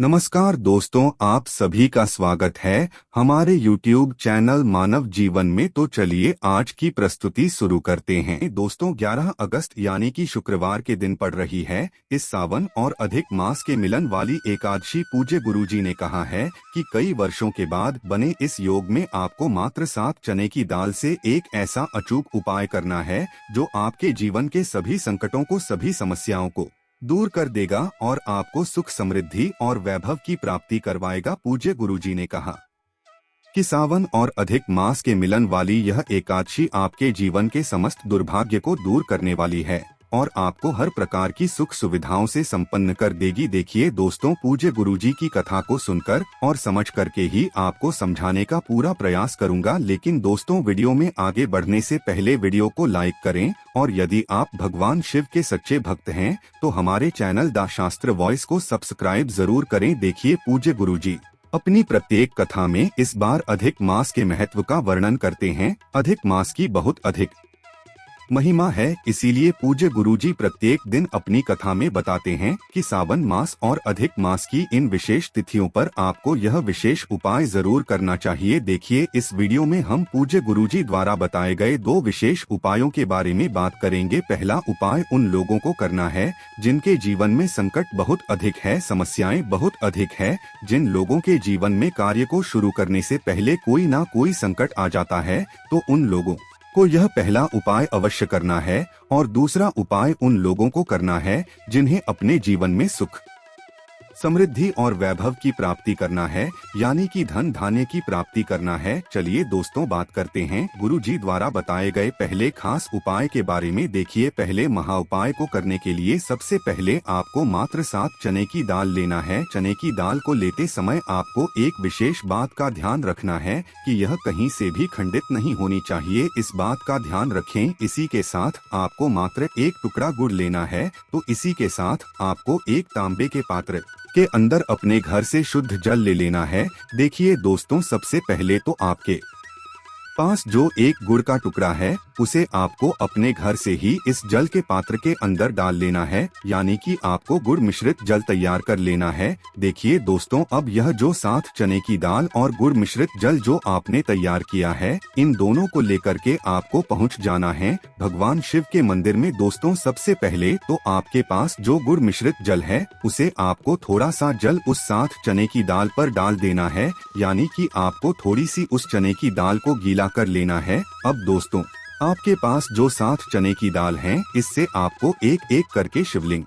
नमस्कार दोस्तों, आप सभी का स्वागत है हमारे YouTube चैनल मानव जीवन में। तो चलिए आज की प्रस्तुति शुरू करते हैं। दोस्तों 11 अगस्त यानी कि शुक्रवार के दिन पड़ रही है इस सावन और अधिक मास के मिलन वाली एकादशी। पूज्य गुरुजी ने कहा है कि कई वर्षों के बाद बने इस योग में आपको मात्र 7 चने की दाल से एक ऐसा अचूक उपाय करना है जो आपके जीवन के सभी संकटों को, सभी समस्याओं को दूर कर देगा और आपको सुख, समृद्धि और वैभव की प्राप्ति करवाएगा। पूज्य गुरुजी ने कहा कि सावन और अधिक मास के मिलन वाली यह एकादशी आपके जीवन के समस्त दुर्भाग्य को दूर करने वाली है और आपको हर प्रकार की सुख सुविधाओं से संपन्न कर देगी। देखिए दोस्तों, पूज्य गुरुजी की कथा को सुनकर और समझ करके ही आपको समझाने का पूरा प्रयास करूंगा। लेकिन दोस्तों, वीडियो में आगे बढ़ने से पहले वीडियो को लाइक करें और यदि आप भगवान शिव के सच्चे भक्त हैं तो हमारे चैनल द शास्त्र वॉइस को सब्सक्राइब जरूर करें। देखिए, पूज्य गुरुजी अपनी प्रत्येक कथा में इस बार अधिक मास के महत्व का वर्णन करते हैं। अधिक मास की बहुत अधिक महिमा है, इसीलिए पूज्य गुरुजी प्रत्येक दिन अपनी कथा में बताते हैं कि सावन मास और अधिक मास की इन विशेष तिथियों पर आपको यह विशेष उपाय जरूर करना चाहिए। देखिए, इस वीडियो में हम पूज्य गुरुजी द्वारा बताए गए 2 विशेष उपायों के बारे में बात करेंगे। पहला उपाय उन लोगों को करना है जिनके जीवन में संकट बहुत अधिक है, समस्याएं बहुत अधिक है, जिन लोगों के जीवन में कार्य को शुरू करने से पहले कोई ना कोई संकट आ जाता है, तो उन लोगों को यह पहला उपाय अवश्य करना है। और दूसरा उपाय उन लोगों को करना है जिन्हें अपने जीवन में सुख, समृद्धि और वैभव की प्राप्ति करना है, यानी कि धन धान्य की प्राप्ति करना है। चलिए दोस्तों, बात करते हैं गुरुजी द्वारा बताए गए पहले खास उपाय के बारे में। देखिए, पहले महा उपाय को करने के लिए सबसे पहले आपको मात्र 7 चने की दाल लेना है। चने की दाल को लेते समय आपको एक विशेष बात का ध्यान रखना है कि यह कहीं से भी खंडित नहीं होनी चाहिए, इस बात का ध्यान रखें। इसी के साथ आपको मात्र एक टुकड़ा गुड़ लेना है। तो इसी के साथ आपको एक तांबे के पात्र के अंदर अपने घर से शुद्ध जल ले लेना है। देखिए दोस्तों, सबसे पहले तो आपके पास जो एक गुड़ का टुकड़ा है उसे आपको अपने घर से ही इस जल के पात्र के अंदर डाल लेना है, यानी कि आपको गुड़ मिश्रित जल तैयार कर लेना है। देखिए दोस्तों, अब यह जो 7 चने की दाल और गुड़ मिश्रित जल जो आपने तैयार किया है, इन दोनों को लेकर के आपको पहुंच जाना है भगवान शिव के मंदिर में। दोस्तों, सबसे पहले तो आपके पास जो गुड़ मिश्रित जल है उसे आपको थोड़ा सा जल उस 7 चने की दाल पर डाल देना है, यानी कि आपको थोड़ी सी उस चने की दाल को गीला कर लेना है। अब दोस्तों, आपके पास जो 7 चने की दाल है, इससे आपको एक एक करके शिवलिंग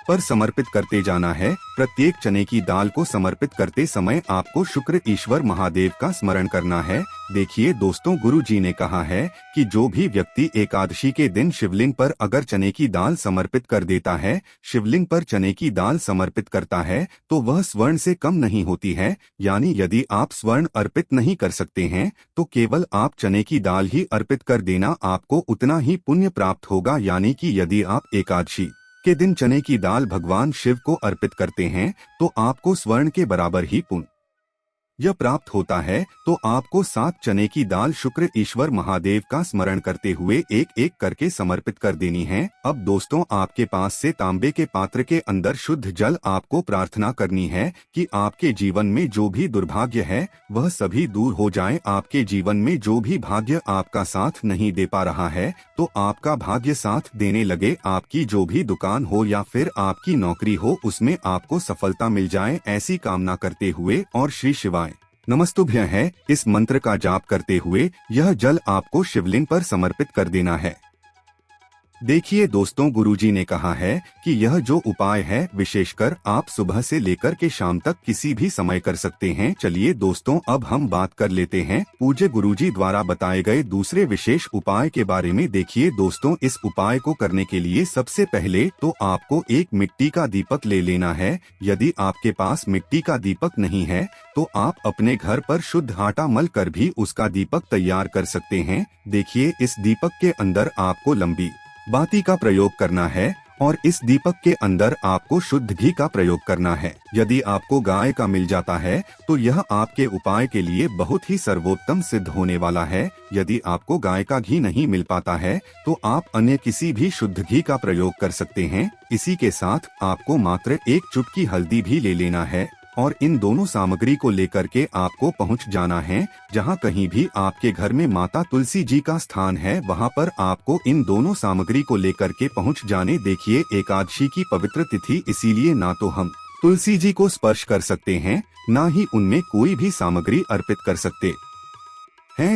पर समर्पित करते जाना है। प्रत्येक चने की दाल को समर्पित करते समय आपको शुक्र ईश्वर महादेव का स्मरण करना है। देखिए दोस्तों, गुरुजी ने कहा है कि जो भी व्यक्ति एकादशी के दिन शिवलिंग पर अगर चने की दाल समर्पित कर देता है, शिवलिंग पर चने की दाल समर्पित करता है, तो वह स्वर्ण से कम नहीं होती है। यानी यदि आप स्वर्ण अर्पित नहीं कर सकते हैं तो केवल आप चने की दाल ही अर्पित कर देना, आपको उतना ही पुण्य प्राप्त होगा। यानी कि यदि आप एकादशी के दिन चने की दाल भगवान शिव को अर्पित करते हैं तो आपको स्वर्ण के बराबर ही पुण्य यह प्राप्त होता है। तो आपको 7 चने की दाल शुक्र ईश्वर महादेव का स्मरण करते हुए एक एक करके समर्पित कर देनी है। अब दोस्तों, आपके पास से तांबे के पात्र के अंदर शुद्ध जल आपको प्रार्थना करनी है कि आपके जीवन में जो भी दुर्भाग्य है वह सभी दूर हो जाए। आपके जीवन में जो भी भाग्य आपका साथ नहीं दे पा रहा है तो आपका भाग्य साथ देने लगे। आपकी जो भी दुकान हो या फिर आपकी नौकरी हो, उसमें आपको सफलता मिल जाए, ऐसी कामना करते हुए और श्री शिवाय नमस्तुभ्य है इस मंत्र का जाप करते हुए यह जल आपको शिवलिंग पर समर्पित कर देना है। देखिए दोस्तों, गुरुजी ने कहा है कि यह जो उपाय है विशेषकर आप सुबह से लेकर के शाम तक किसी भी समय कर सकते हैं। चलिए दोस्तों, अब हम बात कर लेते हैं पूज्य गुरुजी द्वारा बताए गए दूसरे विशेष उपाय के बारे में। देखिए दोस्तों, इस उपाय को करने के लिए सबसे पहले तो आपको एक मिट्टी का दीपक ले लेना है। यदि आपके पास मिट्टी का दीपक नहीं है तो आप अपने घर पर शुद्ध आटा मल कर भी उसका दीपक तैयार कर सकते हैं। देखिए, इस दीपक के अंदर आपको लंबी बाती का प्रयोग करना है और इस दीपक के अंदर आपको शुद्ध घी का प्रयोग करना है। यदि आपको गाय का मिल जाता है तो यह आपके उपाय के लिए बहुत ही सर्वोत्तम सिद्ध होने वाला है। यदि आपको गाय का घी नहीं मिल पाता है तो आप अन्य किसी भी शुद्ध घी का प्रयोग कर सकते हैं। इसी के साथ आपको मात्र एक चुटकी हल्दी भी ले लेना है और इन दोनों सामग्री को लेकर के आपको पहुंच जाना है। जहां कहीं भी आपके घर में माता तुलसी जी का स्थान है वहां पर आपको इन दोनों सामग्री को लेकर के पहुंच जाने। देखिए, एकादशी की पवित्र तिथि, इसीलिए ना तो हम तुलसी जी को स्पर्श कर सकते हैं, ना ही उनमें कोई भी सामग्री अर्पित कर सकते हैं।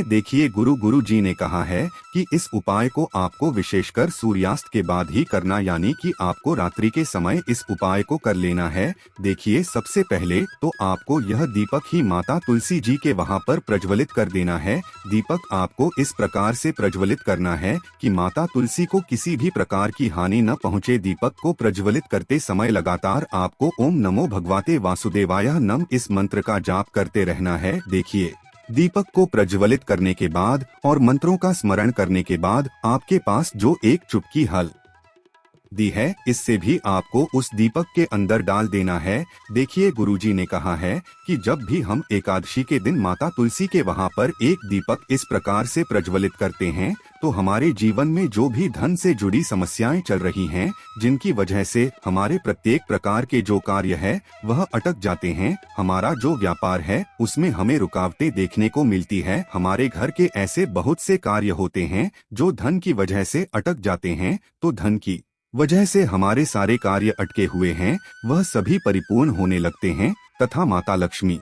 देखिए, गुरु जी ने कहा है कि इस उपाय को आपको विशेषकर सूर्यास्त के बाद ही करना, यानी कि आपको रात्रि के समय इस उपाय को कर लेना है। देखिए, सबसे पहले तो आपको यह दीपक ही माता तुलसी जी के वहां पर प्रज्वलित कर देना है। दीपक आपको इस प्रकार से प्रज्वलित करना है कि माता तुलसी को किसी भी प्रकार की हानि न पहुंचे। दीपक को प्रज्वलित करते समय लगातार आपको ओम नमो भगवते वासुदेवाय नमः इस मंत्र का जाप करते रहना है। देखिए, दीपक को प्रज्वलित करने के बाद और मंत्रों का स्मरण करने के बाद आपके पास जो एक चुटकी हल्दी है, इससे भी आपको उस दीपक के अंदर डाल देना है। देखिए, गुरुजी ने कहा है कि जब भी हम एकादशी के दिन माता तुलसी के वहां पर एक दीपक इस प्रकार से प्रज्वलित करते हैं तो हमारे जीवन में जो भी धन से जुड़ी समस्याएं चल रही हैं, जिनकी वजह से हमारे प्रत्येक प्रकार के जो कार्य है वह अटक जाते हैं, हमारा जो व्यापार है उसमें हमें रुकावटें देखने को मिलती है, हमारे घर के ऐसे बहुत से कार्य होते हैं जो धन की वजह से अटक जाते हैं, तो धन की वजह से हमारे सारे कार्य अटके हुए हैं वह सभी परिपूर्ण होने लगते हैं तथा माता लक्ष्मी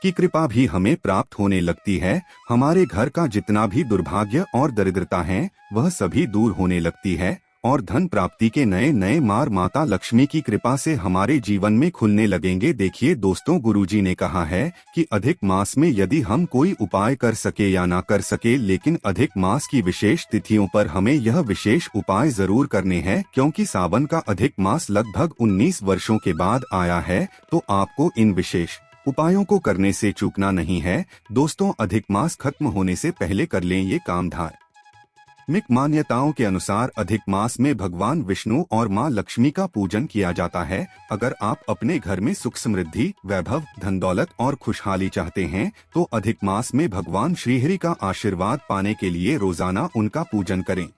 की कृपा भी हमें प्राप्त होने लगती है। हमारे घर का जितना भी दुर्भाग्य और दरिद्रता है वह सभी दूर होने लगती है और धन प्राप्ति के नए नए मार्ग माता लक्ष्मी की कृपा से हमारे जीवन में खुलने लगेंगे। देखिए दोस्तों, गुरुजी ने कहा है कि अधिक मास में यदि हम कोई उपाय कर सके या ना कर सके, लेकिन अधिक मास की विशेष तिथियों पर हमें यह विशेष उपाय जरूर करने हैं, क्योंकि सावन का अधिक मास लगभग 19 वर्षों के बाद आया है। तो आपको इन विशेष उपायों को करने से चूकना नहीं है। दोस्तों, अधिक मास खत्म होने से पहले कर लें ये काम। धार्मिक मान्यताओं के अनुसार अधिक मास में भगवान विष्णु और मां लक्ष्मी का पूजन किया जाता है। अगर आप अपने घर में सुख समृद्धि, वैभव, धन दौलत और खुशहाली चाहते हैं तो अधिक मास में भगवान श्रीहरि का आशीर्वाद पाने के लिए रोजाना उनका पूजन करें।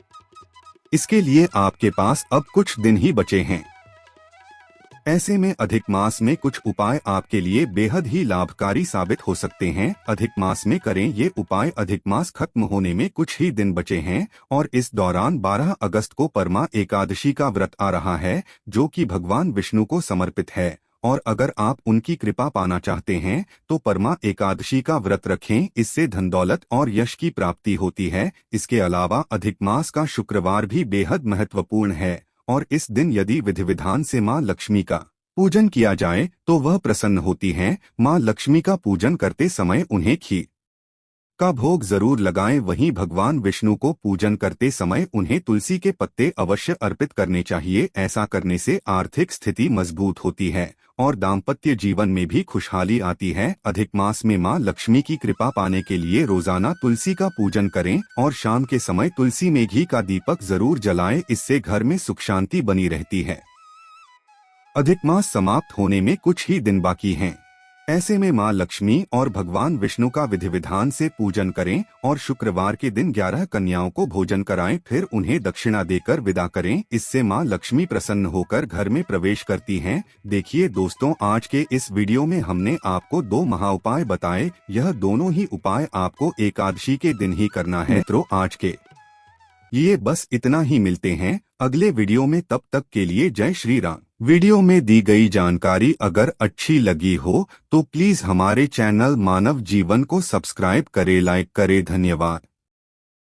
इसके लिए आपके पास अब कुछ दिन ही बचे हैं। ऐसे में अधिक मास में कुछ उपाय आपके लिए बेहद ही लाभकारी साबित हो सकते हैं। अधिक मास में करें ये उपाय। अधिक मास खत्म होने में कुछ ही दिन बचे हैं और इस दौरान 12 अगस्त को परमा एकादशी का व्रत आ रहा है जो कि भगवान विष्णु को समर्पित है। और अगर आप उनकी कृपा पाना चाहते हैं तो परमा एकादशी का व्रत रखें, इससे धन दौलत और यश की प्राप्ति होती है। इसके अलावा अधिक मास का शुक्रवार भी बेहद महत्वपूर्ण है और इस दिन यदि विधि विधान से मां लक्ष्मी का पूजन किया जाए तो वह प्रसन्न होती हैं। मां लक्ष्मी का पूजन करते समय उन्हें खीर का भोग जरूर लगाएं। वहीं भगवान विष्णु को पूजन करते समय उन्हें तुलसी के पत्ते अवश्य अर्पित करने चाहिए। ऐसा करने से आर्थिक स्थिति मजबूत होती है और दाम्पत्य जीवन में भी खुशहाली आती है। अधिक मास में मां लक्ष्मी की कृपा पाने के लिए रोजाना तुलसी का पूजन करें और शाम के समय तुलसी में घी का दीपक जरूर जलाएं। इससे घर में सुख शांति बनी रहती है। अधिक मास समाप्त होने में कुछ ही दिन बाकी हैं। ऐसे में मां लक्ष्मी और भगवान विष्णु का विधि विधान से पूजन करें और शुक्रवार के दिन 11 कन्याओं को भोजन कराएं, फिर उन्हें दक्षिणा देकर विदा करें। इससे मां लक्ष्मी प्रसन्न होकर घर में प्रवेश करती हैं। देखिए दोस्तों, आज के इस वीडियो में हमने आपको 2 महा उपाय बताए। यह दोनों ही उपाय आपको एकादशी के दिन ही करना है। तो आज के ये बस इतना ही। मिलते हैं अगले वीडियो में, तब तक के लिए जय श्री राम। वीडियो में दी गई जानकारी अगर अच्छी लगी हो तो प्लीज हमारे चैनल मानव जीवन को सब्सक्राइब करें, लाइक करें। धन्यवाद।